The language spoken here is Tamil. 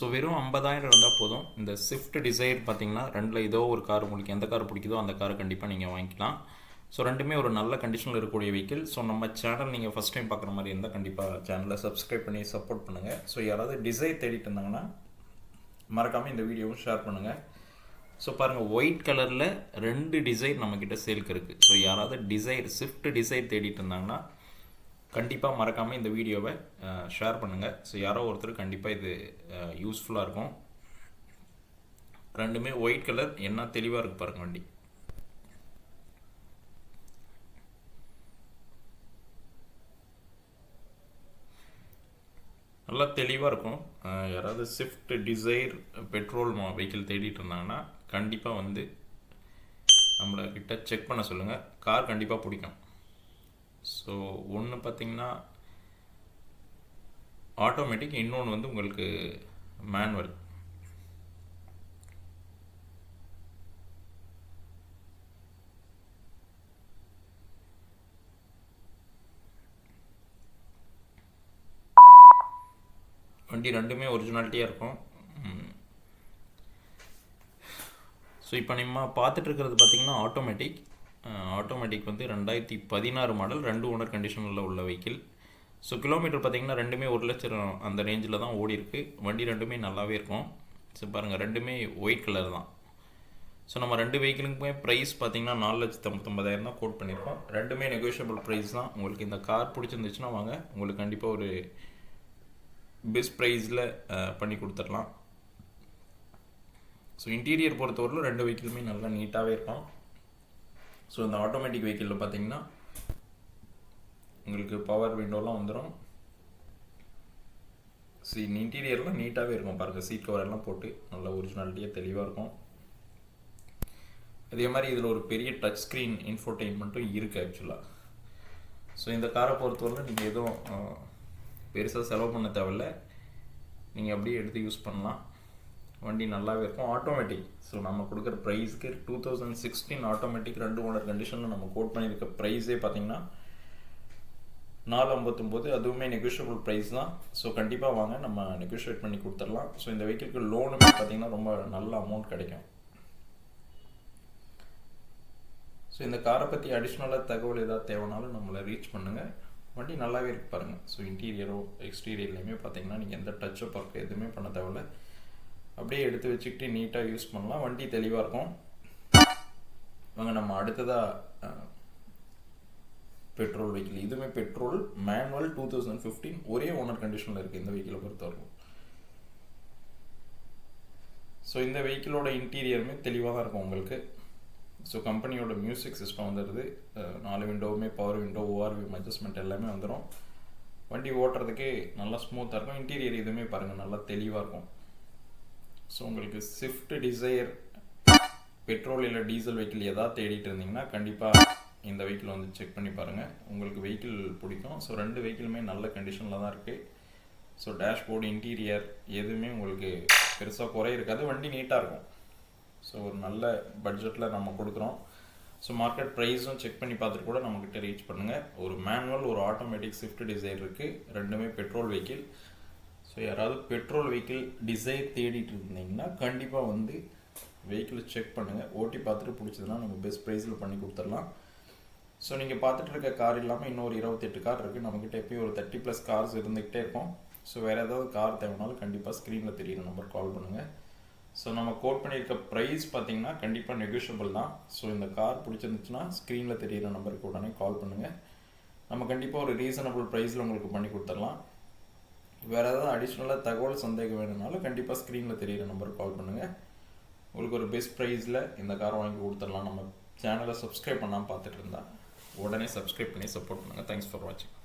ஸோ வெறும் 50,000 இருந்தால் போதும். இந்த ஸ்விஃப்ட் டிசைர் பார்த்தீங்கன்னா ரெண்டில் ஏதோ ஒரு கார் உங்களுக்கு எந்த கார் பிடிக்குதோ அந்த காரை கண்டிப்பாக நீங்கள் வாங்கிக்கலாம். ஸோ ரெண்டுமே ஒரு நல்ல கண்டிஷனில் இருக்கக்கூடிய வெஹிக்கிள். ஸோ நம்ம சேனல் நீங்கள் ஃபஸ்ட் டைம் பார்க்குற மாதிரி இருந்தால் கண்டிப்பாக சேனலை சப்ஸ்கிரைப் பண்ணி சப்போர்ட் பண்ணுங்கள். ஸோ யாராவது டிசைர் தேடிட்டு இருந்தாங்கன்னா மறக்காமல் இந்த வீடியோவும் ஷேர் பண்ணுங்கள். ஸோ பாருங்கள், ஒயிட் கலரில் 2 டிசைர் நம்மக்கிட்ட சேலுக்கு இருக்குது. ஸோ யாராவது டிசைர் ஸ்விஃப்ட் டிசைர் தேடிட்டு இருந்தாங்கன்னா கண்டிப்பாக மறக்காமல் இந்த வீடியோவை ஷேர் பண்ணுங்கள். ஸோ யாரோ ஒருத்தர் கண்டிப்பாக இது யூஸ்ஃபுல்லாக இருக்கும். ரெண்டுமே ஒயிட் கலர், என்ன தெளிவாக இருக்குது பாருங்கள் வண்டி. நல்லா தெளிவாக இருக்கும். யாராவது ஸ்விஃப்ட் டிசைர் பெட்ரோல் வெஹிக்கிள் தேடிட்டு இருந்தாங்கன்னா கண்டிப்பாக வந்து நம்மளை கிட்ட செக் பண்ண சொல்லுங்கள். கார் கண்டிப்பாக பிடிக்கும். ஸோ ஒன்று பார்த்திங்கன்னா ஆட்டோமேட்டிக், இன்னொன்று வந்து உங்களுக்கு மேனுவல். வண்டி ரெண்டுமே ஒரிஜினாலிட்டியாக இருக்கும். ஸோ இப்போ நம்ம பார்த்துட்ருக்கிறது பார்த்திங்கன்னா ஆட்டோமேட்டிக் வந்து 2016 மாடல், 2 ஓனர் கண்டிஷனில் உள்ள வெஹிக்கிள். ஸோ கிலோமீட்டர் பார்த்திங்கன்னா ரெண்டுமே 1 லட்சம் அந்த ரேஞ்சில் தான் ஓடி இருக்குது. வண்டி ரெண்டுமே நல்லாவே இருக்கும். ஸோ பாருங்கள், ரெண்டுமே ஒயிட் கலர் தான். ஸோ நம்ம 2 வெஹிக்கிளுக்குமே ப்ரைஸ் பார்த்திங்கன்னா 4,59,000 தான் கோட் பண்ணியிருக்கோம். ரெண்டுமே நெகோஷியபிள் ப்ரைஸ் தான். உங்களுக்கு இந்த கார் பிடிச்சிருந்துச்சுன்னா வாங்க, உங்களுக்கு கண்டிப்பாக ஒரு பெஸ்ட் ப்ரைஸில் பண்ணி கொடுத்துடலாம். ஸோ இன்டீரியர் பொறுத்தவரையிலும் 2 வெஹிக்கிளுமே நல்லா நீட்டாகவே இருக்கும். ஸோ இந்த ஆட்டோமேட்டிக் வெஹிக்கிளில் பார்த்தீங்கன்னா உங்களுக்கு பவர் விண்டோலாம் வந்துடும். இன்டீரியர்லாம் நீட்டாகவே இருக்கும். பாருங்கள், சீட் கவரெல்லாம் போட்டு நல்ல ஒரிஜினாலிட்டியாக தெளிவாக இருக்கும். அதே மாதிரி இதில் ஒரு பெரிய டச் ஸ்க்ரீன் இன்ஃபோடெயின்மெண்ட்டும் இருக்குது ஆக்சுவலாக. ஸோ இந்த காரை பொறுத்தவரை நீங்கள் எதுவும் பெருசாக செலவு பண்ண தேவையில்லை, நீங்கள் அப்படியே எடுத்து யூஸ் பண்ணலாம். வண்டி நல்லாவே இருக்கும். ஆட்டோமேட்டிக். ஸோ நம்ம கொடுக்குற ப்ரைஸ்க்கு 2016 ஆட்டோமேட்டிக் 2 ஓனர் கண்டிஷனில் நம்ம கோட் பண்ணியிருக்க ப்ரைஸே பார்த்தீங்கன்னா 459. அதுவுமே நெகோஷியபிள் ப்ரைஸ் தான். ஸோ கண்டிப்பாக வாங்க, நம்ம நெகோஷியேட் பண்ணி கொடுத்துடலாம். ஸோ இந்த வெஹிக்கிளுக்கு லோனுமே பார்த்தீங்கன்னா ரொம்ப நல்ல அமௌண்ட் கிடைக்கும். ஸோ இந்த காரை பற்றி அடிஷ்னலாக தகவல் ஏதாவது தேவைனாலும் நம்மளை ரீச் பண்ணுங்கள். வண்டி நல்லாவே இருக்கு பாருங்கள். ஸோ இன்டீரியரோ எக்ஸ்டீரியர்லையுமே பார்த்தீங்கன்னா நீங்கள் எந்த டச்சப் ஒர்க் எதுவுமே பண்ண தேவையில்லை, அப்படியே எடுத்து வச்சுக்கிட்டு நீட்டாக யூஸ் பண்ணலாம். வண்டி தெளிவாக இருக்கும். வாங்க நம்ம அடுத்ததாக பெட்ரோல் வெஹிக்கிள். இதுவுமே பெட்ரோல் மேனுவல் 2015 ஒரே ஓனர் கண்டிஷனில் இருக்குது இந்த வெஹிக்கிளை பொறுத்தவரைக்கும். ஸோ இந்த வெஹிக்கிளோட இன்டீரியருமே தெளிவாக தான் இருக்கும் உங்களுக்கு. ஸோ கம்பெனியோட மியூசிக் சிஸ்டம் வந்துடுது. 4 விண்டோவுமே பவர் விண்டோ, ஓஆர்வி அட்ஜஸ்ட்மெண்ட் எல்லாமே வந்துடும். வண்டி ஓட்டுறதுக்கே நல்லா ஸ்மூத்தாக இருக்கும். இன்டீரியர் இதுவுமே பாருங்கள் நல்லா தெளிவாக இருக்கும். ஸோ உங்களுக்கு ஸ்விஃப்ட் டிசைர் பெட்ரோல் இல்லை டீசல் வெஹிக்கிள் எதாவது தேடிட்டு இருந்தீங்கன்னா கண்டிப்பாக இந்த வெஹிக்கிள் வந்து செக் பண்ணி பாருங்கள், உங்களுக்கு வெஹிக்கிள் பிடிக்கும். ஸோ 2 வெஹிக்கிளுமே நல்ல கண்டிஷனில் தான் இருக்குது. ஸோ டேஷ்போர்டு, இன்டீரியர் எதுவுமே உங்களுக்கு பெருசாக குறை இருக்காது. வண்டி நீட்டாக இருக்கும். ஸோ ஒரு நல்ல பட்ஜெட்டில் நம்ம கொடுக்குறோம். ஸோ மார்க்கெட் ப்ரைஸும் செக் பண்ணி பார்த்துட்டு கூட நம்மக்கிட்ட ரீச் பண்ணுங்கள். ஒரு மேனுவல், ஒரு ஆட்டோமேட்டிக் ஸ்விஃப்ட் டிசைர் இருக்குது. ரெண்டுமே பெட்ரோல் வெஹிக்கிள். ஸோ யாராவது பெட்ரோல் வெஹிக்கிள் டிசைர் தேடிட்டு இருந்தீங்கன்னா கண்டிப்பாக வந்து வெஹிக்கிளை செக் பண்ணுங்கள். ஓட்டி பார்த்துட்டு பிடிச்சதுன்னா நம்ம பெஸ்ட் ப்ரைஸில் பண்ணி கொடுத்துடலாம். ஸோ நீங்கள் பார்த்துட்டு இருக்க கார் இல்லாமல் இன்னொரு 28 கார் இருக்குது. நம்மக்கிட்ட எப்பயும் ஒரு 30+ கார்ஸ் இருந்துக்கிட்டே இருக்கும். ஸோ வேறு ஏதாவது கார் தேவைனாலும் கண்டிப்பாக ஸ்க்ரீனில் தெரியிற நம்பர் கால் பண்ணுங்கள். ஸோ நம்ம கோட் பண்ணியிருக்க ப்ரைஸ் பார்த்திங்கன்னா கண்டிப்பாக நெகோஷியபிள் தான். ஸோ இந்த கார் பிடிச்சிருந்துச்சுன்னா ஸ்க்ரீனில் தெரியிற நம்பருக்கு உடனே கால் பண்ணுங்கள். நம்ம கண்டிப்பாக ஒரு ரீசனபிள் ப்ரைஸில் உங்களுக்கு பண்ணி கொடுத்துடலாம். வேறு ஏதாவது அடிஷ்னலாக தகவல் சந்தேகம் வேணும்னாலும் கண்டிப்பாக ஸ்க்ரீனில் தெரியிற நம்பருக்கு கால் பண்ணுங்கள். உங்களுக்கு ஒரு பெஸ்ட் ப்ரைஸில் இந்த காரை வாங்கி கொடுத்துடலாம். நம்ம சேனலை சப்ஸ்கிரைப் பண்ணாமல் பார்த்துட்டு இருந்தால் உடனே சப்ஸ்கிரைப் பண்ணி சப்போர்ட் பண்ணுங்கள். தேங்க்ஸ் ஃபார் வாட்சிங்.